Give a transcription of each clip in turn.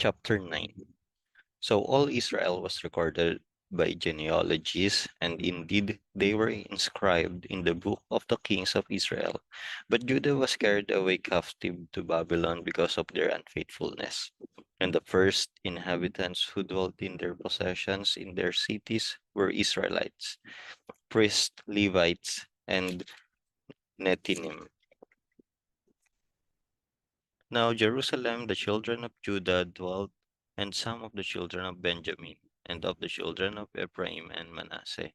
Chapter 9. So all Israel was recorded by genealogies, and indeed they were inscribed in the book of the kings of Israel. But Judah was carried away captive to Babylon because of their unfaithfulness. And the first inhabitants who dwelt in their possessions in their cities were Israelites, priests, Levites, and Nethinim. Now Jerusalem, the children of Judah dwelt, and some of the children of Benjamin, and of the children of Ephraim and Manasseh.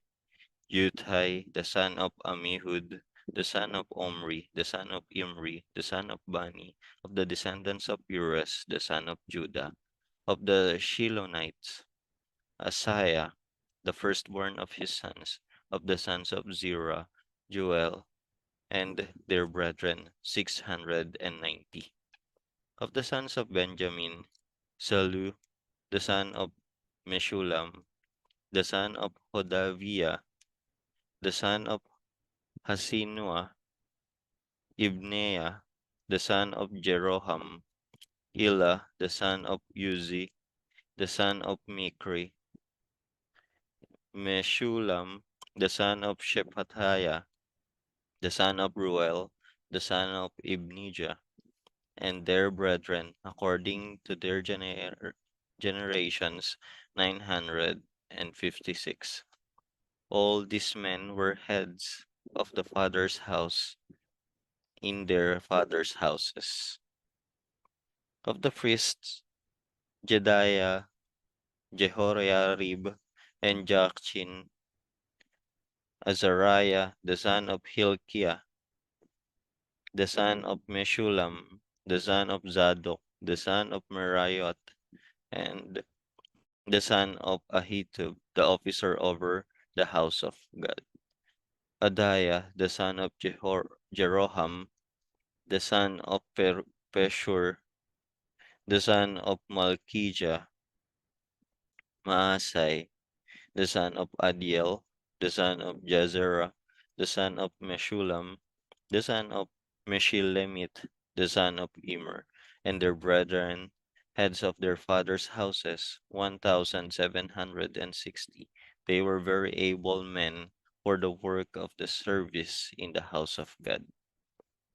Uthai, the son of Amihud, the son of Omri, the son of Imri, the son of Bani, of the descendants of Ures, the son of Judah, of the Shilonites, Asaiah, the firstborn of his sons, of the sons of Zerah, Joel, and their brethren, 690. Of the sons of Benjamin, Salu, the son of Meshulam, the son of Hodaviah, the son of Hasinua, Ibneah, the son of Jeroham, Elah, the son of Uzi, the son of Mikri, Meshulam, the son of Shephatiah, the son of Ruel, the son of Ibnijah, and their brethren, according to their generations, 956. All these men were heads of the father's house in their father's houses. Of the priests, Jedaiah, Jehoiarib, and Jachin, Azariah, the son of Hilkiah, the son of Meshulam, the son of Zadok, the son of Meraiot, and the son of Ahitub, the officer over the house of God. Adiah, the son of Jeroham, the son of Peshur, the son of Malkijah, Maasai, the son of Adiel, the son of Jazerah, the son of Meshulam, the son of Meshilemith, the son of Immer, and their brethren, heads of their fathers' houses, 1,760. They were very able men for the work of the service in the house of God.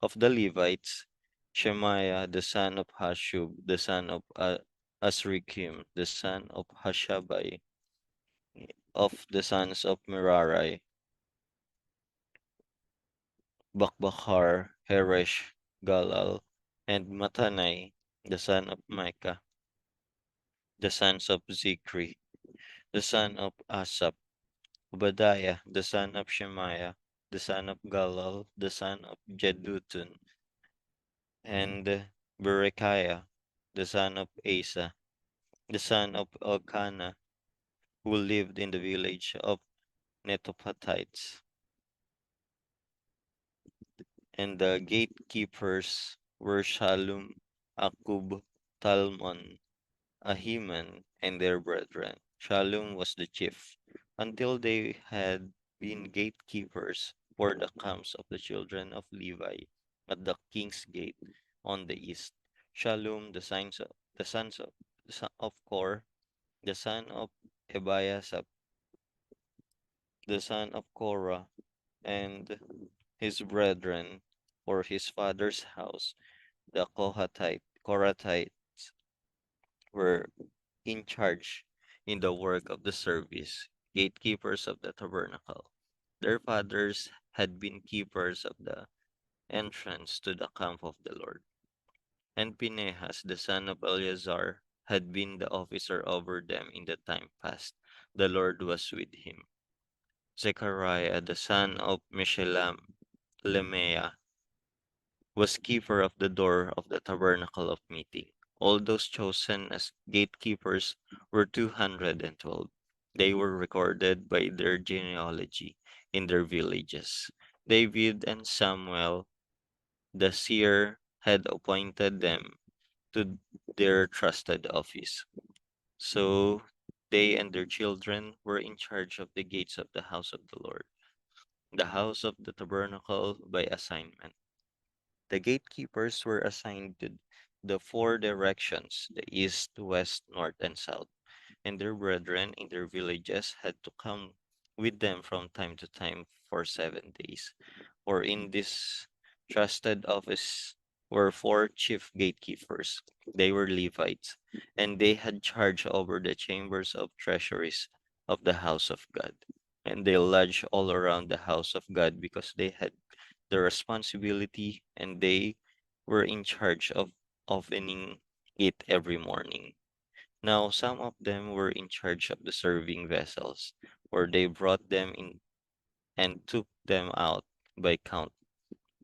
Of the Levites, Shemaiah, the son of Hashub, the son of Asrikim, the son of Hashabai, of the sons of Merari, Bakbakhar, Heresh, Galal, and Matanai, the son of Micah, the sons of Zikri, the son of Asaph, Obadiah, the son of Shemaiah, the son of Galal, the son of Jedutun, and Berechiah, the son of Asa, the son of Elkanah, who lived in the village of Netophathites. And the gatekeepers were Shallum, Akub, Talmon, Ahiman, and their brethren. Shallum was the chief, until they had been gatekeepers for the camps of the children of Levi at the king's gate on the east. Shallum, the sons of Kor, the son of Ebiasap, the son of Korah, and his brethren for his father's house, the Korathites, were in charge in the work of the service, gatekeepers of the tabernacle. Their fathers had been keepers of the entrance to the camp of the Lord. And Phinehas, the son of Eleazar, had been the officer over them in the time past. The Lord was with him. Zechariah, the son of Meshullam, Lemeah, was keeper of the door of the tabernacle of meeting. All those chosen as gatekeepers were 212. They were recorded by their genealogy in their villages. David and Samuel, the seer, had appointed them to their trusted office. So they and their children were in charge of the gates of the house of the Lord, the house of the tabernacle by assignment. The gatekeepers were assigned the four directions, the east, west, north, and south, and their brethren in their villages had to come with them from time to time for 7 days. For in this trusted office were four chief gatekeepers. They were Levites, and they had charge over the chambers of treasuries of the house of God. And they lodged all around the house of God because they had the responsibility and they were in charge of opening it every morning. Now some of them were in charge of the serving vessels, for they brought them in and took them out by count.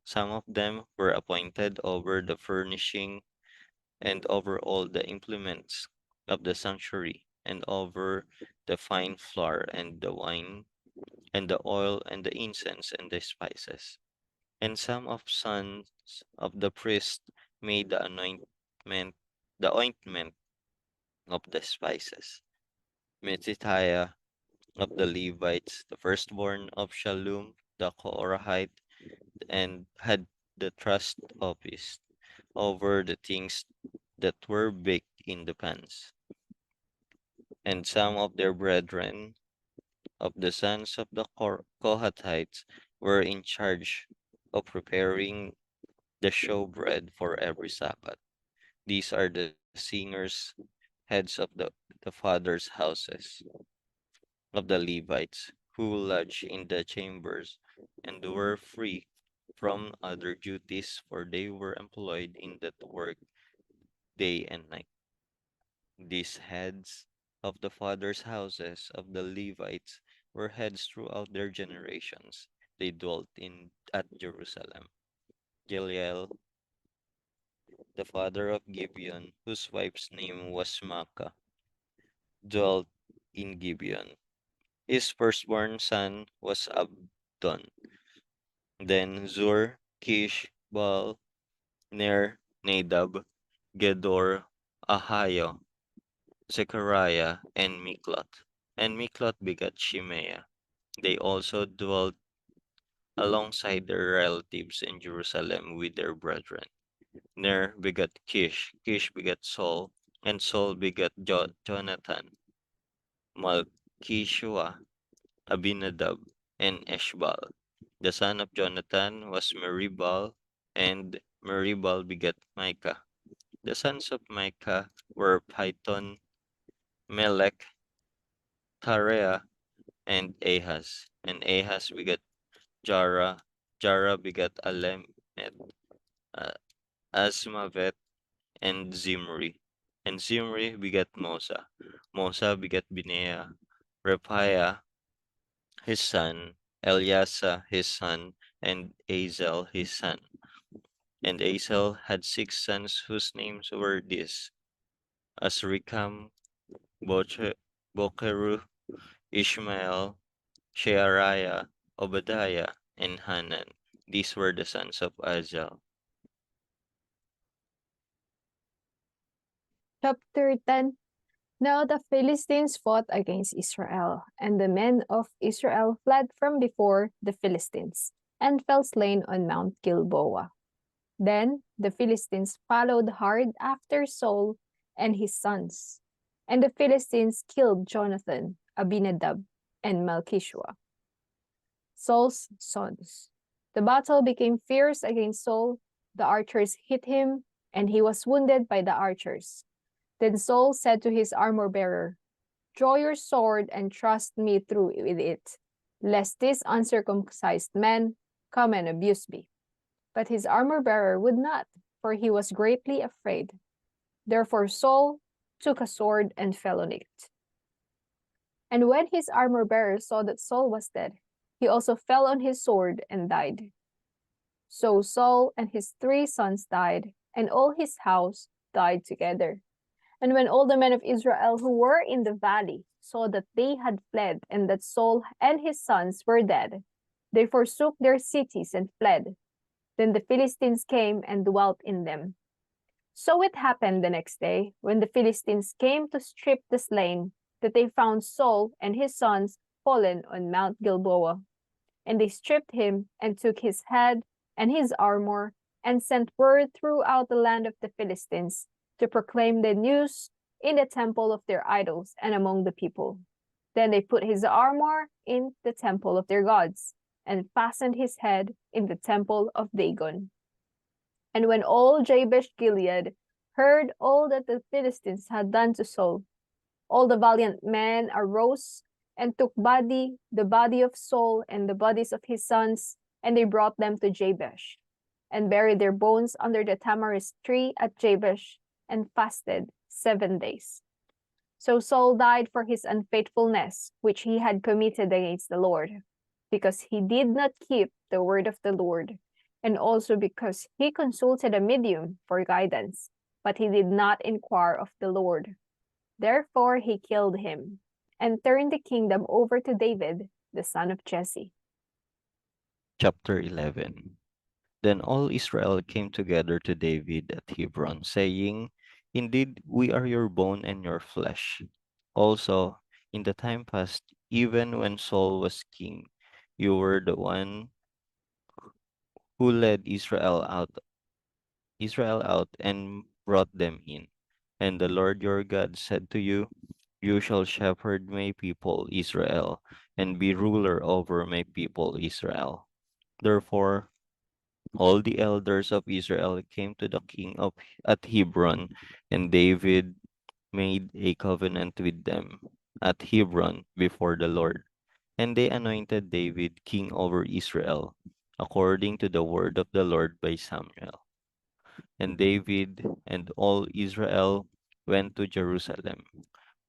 Some of them were appointed over the furnishing and over all the implements of the sanctuary, and over the fine flour and the wine, and the oil and the incense and the spices. And some of sons of the priest made the ointment of the spices. Mattithiah of the Levites, the firstborn of Shallum the Korahite, and had the trust office over the things that were baked in the pans. And some of their brethren of the sons of the Kohathites were in charge of preparing the showbread for every Sabbath. These are the singers, heads of the fathers' houses of the Levites, who lodged in the chambers and were free from other duties, for they were employed in that work day and night. These heads of the fathers' houses of the Levites were heads throughout their generations. They dwelt in at Jerusalem. Jeliel, the father of Gibeon, whose wife's name was Maacah, dwelt in Gibeon. His firstborn son was Abdon. Then Zur, Kish, Baal, Ner, Nadab, Gedor, Ahio, Zechariah, and Miklot. And Miklot begat Shimea. They also dwelt alongside their relatives in Jerusalem with their brethren. Ner begat Kish, Kish begat Saul, and Saul begat Jonathan, Malchishua, Abinadab, and Eshbal. The son of Jonathan was Meribal, and Meribal begat Micah. The sons of Micah were Python, Melech, Tarea, and Ahaz. And Ahaz begat Jara, Jara begat Alemet, uh, Asmavet, and Zimri. And Zimri begat Mosa. Mosa begat Binea, Rephaiah his son, Eleasa his son, and Azel his son. And Azel had 6 sons whose names were these: Asrikam, Bocheru, Ishmael, Sheariah, Obadiah, and Hanan. These were the sons of Azel. Chapter 10. Now the Philistines fought against Israel, and the men of Israel fled from before the Philistines, and fell slain on Mount Gilboa. Then the Philistines followed hard after Saul and his sons, and the Philistines killed Jonathan, Abinadab, and Malchishua, Saul's sons. The battle became fierce against Saul. The archers hit him, and he was wounded by the archers. Then Saul said to his armor-bearer, "Draw your sword and thrust me through with it, lest this uncircumcised man come and abuse me." But his armor-bearer would not, for he was greatly afraid. Therefore Saul took a sword and fell on it. And when his armor-bearer saw that Saul was dead, he also fell on his sword and died. So Saul and his 3 sons died, and all his house died together. And when all the men of Israel who were in the valley saw that they had fled, and that Saul and his sons were dead, they forsook their cities and fled. Then the Philistines came and dwelt in them. So it happened the next day, when the Philistines came to strip the slain, that they found Saul and his sons fallen on Mount Gilboa. And they stripped him, and took his head and his armor, and sent word throughout the land of the Philistines to proclaim the news in the temple of their idols and among the people. Then they put his armor in the temple of their gods and fastened his head in the temple of Dagon. And when all Jabesh Gilead heard all that the Philistines had done to Saul, all the valiant men arose and took the body of Saul and the bodies of his sons, and they brought them to Jabesh, and buried their bones under the tamarisk tree at Jabesh, and fasted 7 days. So Saul died for his unfaithfulness, which he had committed against the Lord, because he did not keep the word of the Lord, and also because he consulted a medium for guidance, but he did not inquire of the Lord. Therefore he killed him, and turned the kingdom over to David, the son of Jesse. Chapter 11. Then all Israel came together to David at Hebron, saying, Indeed, we are your bone and your flesh. Also, in the time past, even when Saul was king, you were the one who led Israel out and brought them in. And the Lord your God said to you, You shall shepherd my people Israel, and be ruler over my people Israel. Therefore, all the elders of Israel came to the king of at Hebron, and David made a covenant with them at Hebron before the Lord. And they anointed David king over Israel, according to the word of the Lord by Samuel. And David and all Israel went to Jerusalem,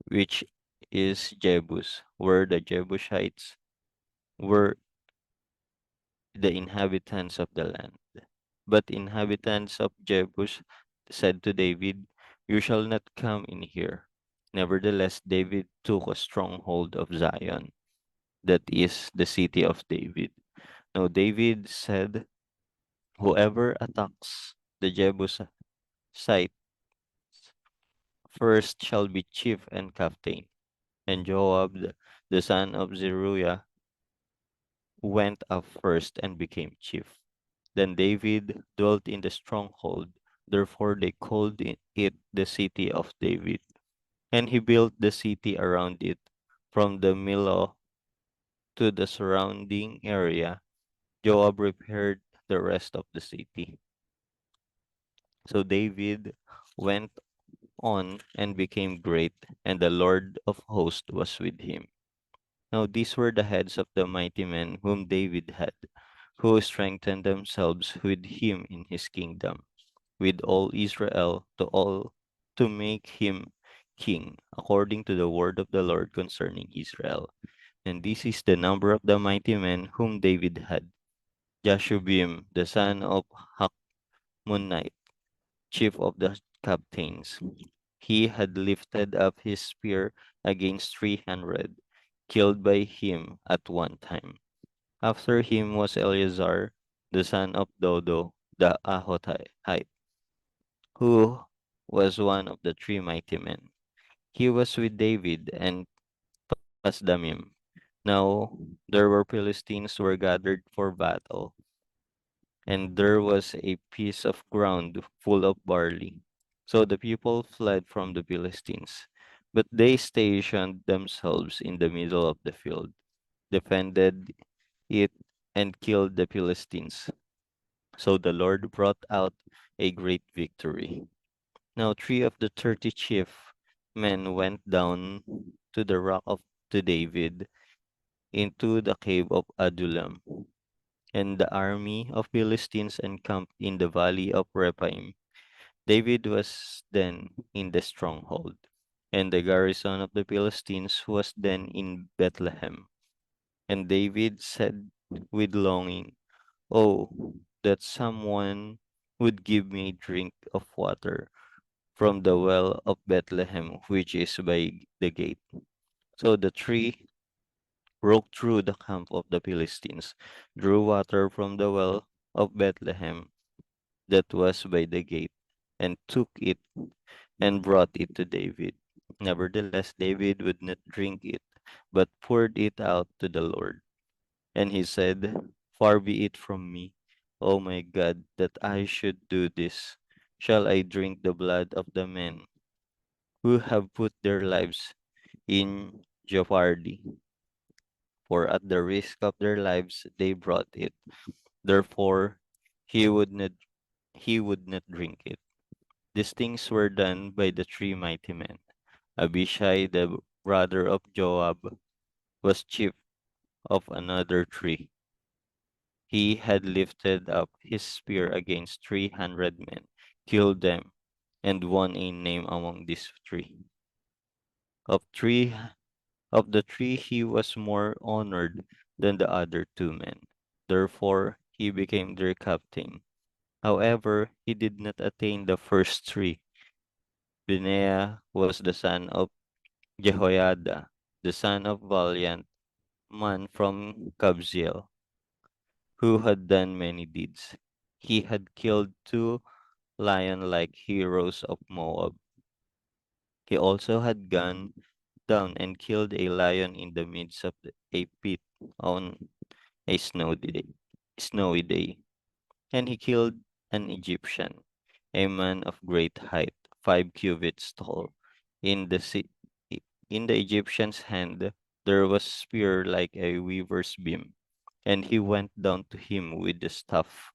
which is Jebus, where the Jebusites were the inhabitants of the land. But inhabitants of Jebus said to David, You shall not come in here. Nevertheless, David took a stronghold of Zion, that is the city of David. Now David said, Whoever attacks the Jebusite first shall be chief and captain. And Joab, the son of Zeruiah, went up first and became chief. Then David dwelt in the stronghold, therefore they called it the city of David. And he built the city around it, from the Millo to the surrounding area. Joab repaired the rest of the city. So David went on and became great, and the Lord of hosts was with him. Now these were the heads of the mighty men whom David had, who strengthened themselves with him in his kingdom, with all Israel to make him king, according to the word of the Lord concerning Israel. And this is the number of the mighty men whom David had: Jashubim, the son of Hakmonite, chief of the captains. He had lifted up his spear against 300, killed by him at one time. After him was Eleazar, the son of Dodo, the Ahotite, who was one of the three mighty men. He was with David and Pasdamim. Now there were Philistines who were gathered for battle, and there was a piece of ground full of barley. So the people fled from the Philistines, but they stationed themselves in the middle of the field, defended it, and killed the Philistines. So the Lord brought out a great victory. Now 3 of the 30 chief men went down to the rock of to David into the cave of Adullam, and the army of Philistines encamped in the valley of Rephaim. David was then in the stronghold, and the garrison of the Philistines was then in Bethlehem. And David said with longing, Oh, that someone would give me a drink of water from the well of Bethlehem, which is by the gate. So the three broke through the camp of the Philistines, drew water from the well of Bethlehem that was by the gate, and took it and brought it to David. Nevertheless, David would not drink it, but poured it out to the Lord. And he said, Far be it from me O my God, that I should do this. Shall I drink the blood of the men who have put their lives in jeopardy? For at the risk of their lives they brought it. Therefore he would not he would not drink it. These things were done by the three mighty men. Abishai the brother of Joab was chief of another three. He had lifted up his spear against 300 men, killed them, and won a name among these three. Of three of the three he was more honored than the other 2 men. Therefore he became their captain. However, he did not attain the first three. Benaiah was the son of Jehoiada, the son of valiant man from Kabzeel, who had done many deeds. He had killed 2 lion-like heroes of Moab. He also had gone down and killed a lion in the midst of a pit on a snowy day. And he killed an Egyptian, a man of great height, 5 cubits tall. In the si- in the Egyptian's hand there was a spear like a weaver's beam, and he went down to him with the staff,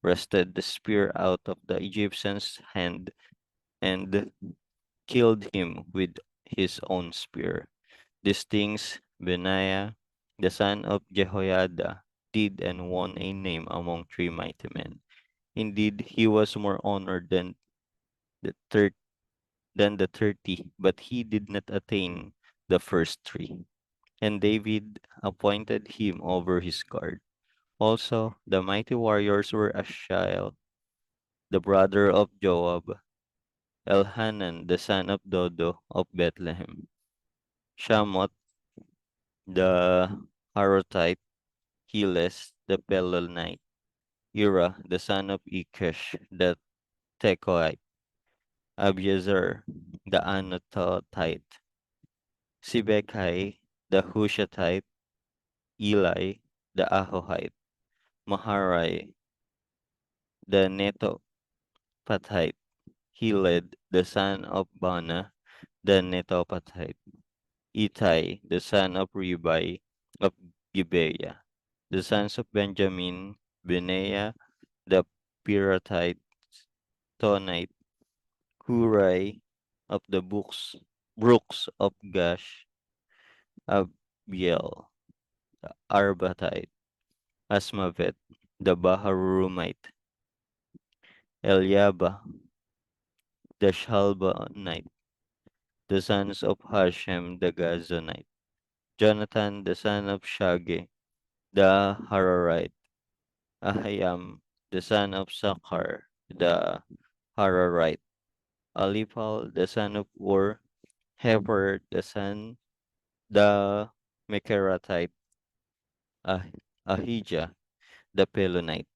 wrested the spear out of the Egyptian's hand, and killed him with his own spear. These things Benaiah, the son of Jehoiada, did and won a name among three mighty men. Indeed, he was more honored the thir- than the 30, but he did not attain the first three. And David appointed him over his guard. Also, the mighty warriors were Ashiel, the brother of Joab, Elhanan, the son of Dodo of Bethlehem, Shamoth, the Harothite, Heles, the Pelonite, Ira, the son of Ikesh, the Tekoite, Abiezer, the Anatotite, Sibekai, the Hushathite, Eli, the Ahohite, Maharai, the Netopathite, Heled, the son of Bana, the Netopathite, Ittai, the son of Ribai of Gibeah, the sons of Benjamin, Benaiah, the Pirathite, Tonite, Hurai of the brooks of Gash, Abiel, the Arbatite, Asmavet, the Baharumite, Eliaba, the Shalbanite, the sons of Hashem the Gazonite, Jonathan, the son of Shage, the Hararite, Ahiam, the son of Sakhar, the Hararite, Alipal, the son of Ur, Heber, the Mecherathite, Ah- Ahijah, the Pelonite,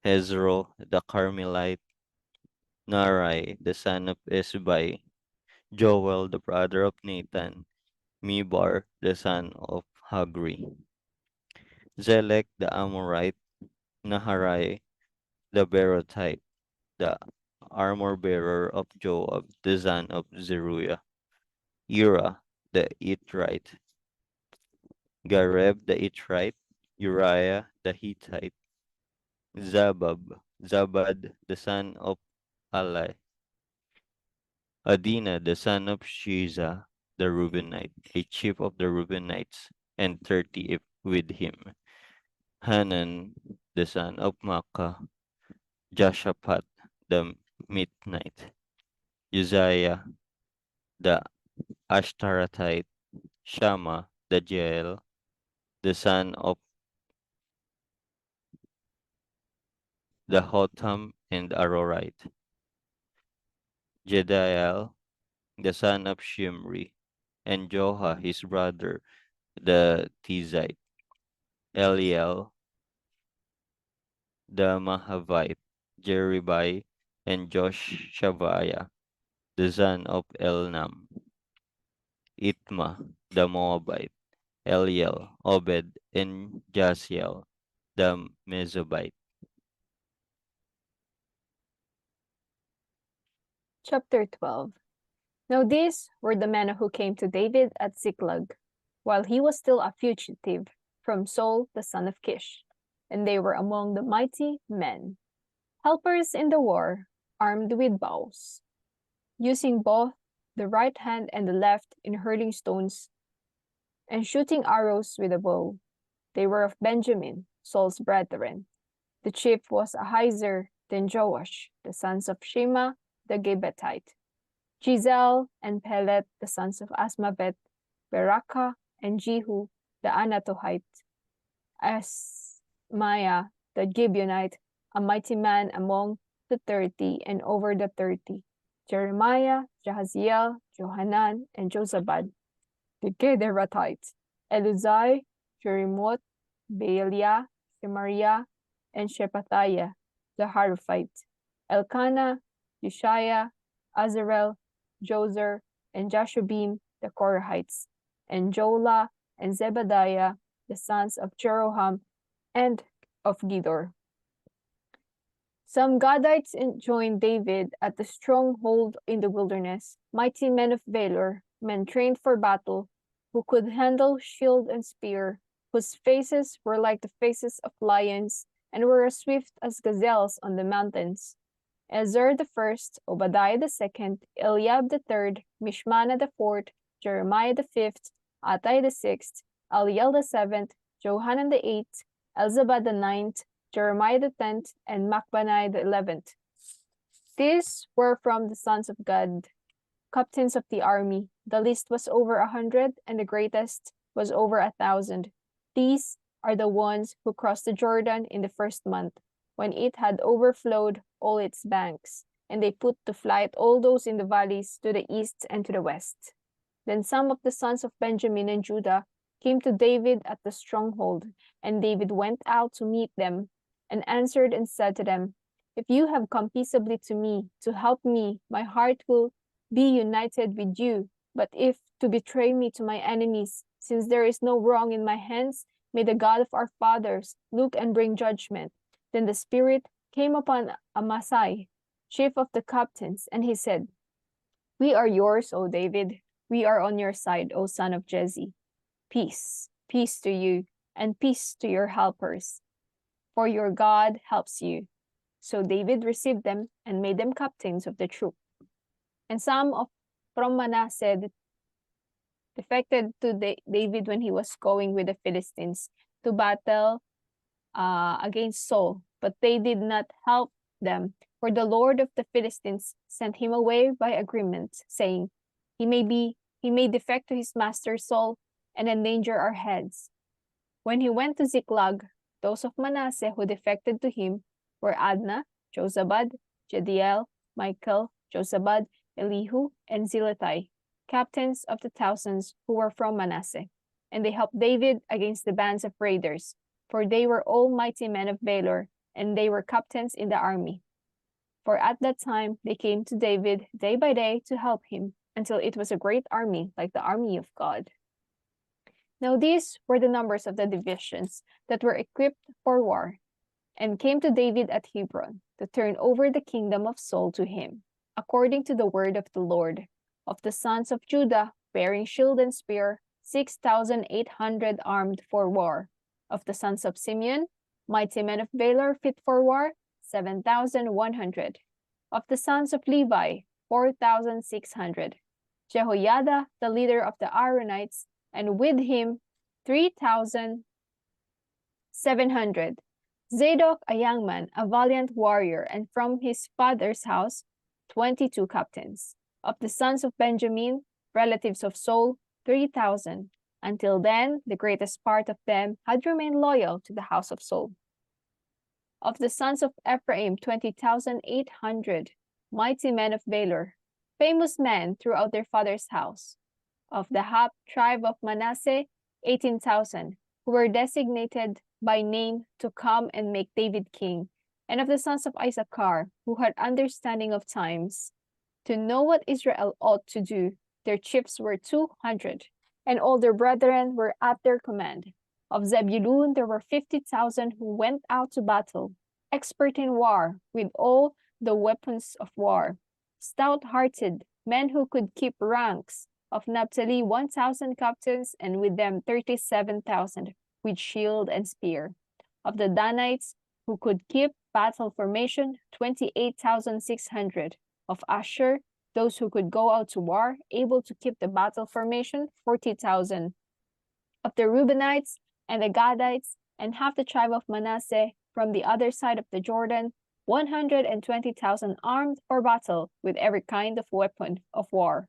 Hezro, the Carmelite, Narai, the son of Esbai, Joel, the brother of Nathan, Mibar, the son of Hagri, Zelek, the Amorite, Naharai, the Berothite, the armor bearer of Joab, the son of Zeruiah, Ira, the Itrite, Gareb, the Itrite, Uriah, the Hittite, Zabad, the son of Alai, Adina, the son of Shiza, the Reubenite, a chief of the Reubenites, and 30 with him, Hanan, the son of Makkah, Joshaphat, the Mitnite, Uzziah, the Ashtarathite, Shama, the Jael, the son of the Hotham and Arorite, Jediel, the son of Shimri, and Joha, his brother, the Tizite, Eliel, the Mahavite, Jeribai, and Joshaviah, the son of Elnam, Itma, the Moabite, Eliel, Obed, and Jasiel, the Mesobite, Chapter 12. Now these were the men who came to David at Ziklag, while he was still a fugitive from Saul the son of Kish, and they were among the mighty men, helpers in the war, armed with bows, using both the right hand and the left in hurling stones and shooting arrows with a bow. They were of Benjamin, Saul's brethren. The chief was Ahiezer, then Joash, the sons of Shema the Gibeathite, Jizel and Pelet, the sons of Asmavet, Berakah and Jehu, the Anatohite, Asmaiah, the Gibeonite, a mighty man among the 30 and over the 30, Jeremiah, Jahaziel, Johanan, and Josabad, the Gederathites, Eluzai, Jerimoth, Bealiah, Shemariah, and Shephatiah, the Haruphite, Elkanah, Yeshaiah, Azarel, Jozer, and Jashubim, the Korahites, and Jola, and Zebadiah, the sons of Jeroham, and of Gidor. Some Gadites joined David at the stronghold in the wilderness, mighty men of valor, men trained for battle, who could handle shield and spear, whose faces were like the faces of lions, and were as swift as gazelles on the mountains. Ezer the first, Obadiah the second, Eliab the third, Mishmana the fourth, Jeremiah the fifth, Attai the sixth, Aliel the seventh, Johanan the eighth, Elzabad the ninth, Jeremiah the 10th, and Machbanai the 11th. These were from the sons of Gad, captains of the army. The least was over 100, and the greatest was over 1,000. These are the ones who crossed the Jordan in the first month, when it had overflowed all its banks, and they put to flight all those in the valleys to the east and to the west. Then some of the sons of Benjamin and Judah came to David at the stronghold, and David went out to meet them, and answered and said to them, If you have come peaceably to me, to help me, my heart will be united with you. But if to betray me to my enemies, since there is no wrong in my hands, may the God of our fathers look and bring judgment. Then the Spirit came upon Amasai, chief of the captains, and he said, We are yours, O David. We are on your side, O son of Jesse. Peace, peace to you, and peace to your helpers, for your God helps you. So David received them and made them captains of the troop. And some from Manasseh defected to David when he was going with the Philistines to battle against Saul, but they did not help them, for the Lord of the Philistines sent him away by agreement, saying, He may defect to his master Saul and endanger our heads. When he went to Ziklag, those of Manasseh who defected to him were Adnah, Jozabad, Jediel, Michael, Jozabad, Elihu, and Zilethai, captains of the thousands who were from Manasseh. And they helped David against the bands of raiders, for they were all mighty men of valor, and they were captains in the army. For at that time they came to David day by day to help him, until it was a great army, like the army of God. Now these were the numbers of the divisions that were equipped for war, and came to David at Hebron, to turn over the kingdom of Saul to him, according to the word of the Lord. Of the sons of Judah, bearing shield and spear, 6,800 armed for war. Of the sons of Simeon, mighty men of valor fit for war, 7,100. Of the sons of Levi, 4,600. Jehoiada, the leader of the Aaronites, and with him 3,700. Zadok, a young man, a valiant warrior, and from his father's house 22 captains. Of the sons of Benjamin, relatives of Saul, 3,000. Until then, the greatest part of them had remained loyal to the house of Saul. Of the sons of Ephraim, 20,800, mighty men of valor, famous men throughout their father's house. Of the half tribe of Manasseh, 18,000, who were designated by name to come and make David king. And of the sons of Issachar, who had understanding of times, to know what Israel ought to do, their chiefs were 200, and all their brethren were at their command. Of Zebulun there were 50,000 who went out to battle, expert in war, with all the weapons of war. stout-hearted men who could keep ranks. Of Naphtali 1,000 captains, and with them 37,000 with shield and spear. Of the Danites who could keep battle formation, 28,600. Of Asher, those who could go out to war, able to keep the battle formation, 40,000. Of the Reubenites and the Gadites and half the tribe of Manasseh from the other side of the Jordan, 120,000 armed for battle with every kind of weapon of war.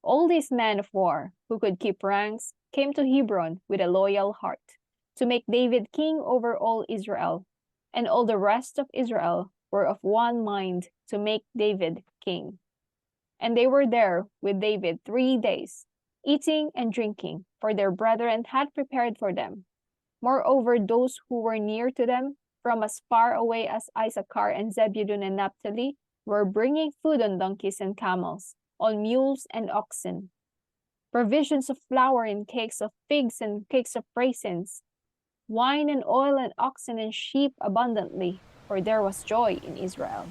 All these men of war who could keep ranks came to Hebron with a loyal heart to make David king over all Israel, and all the rest of Israel were of one mind to make David king. And they were there with David 3 days, eating and drinking, for their brethren had prepared for them. Moreover, those who were near to them, from as far away as Issachar and Zebulun and Naphtali, were bringing food on donkeys and camels, on mules and oxen, provisions of flour and cakes of figs and cakes of raisins, wine and oil and oxen and sheep abundantly, for there was joy in Israel.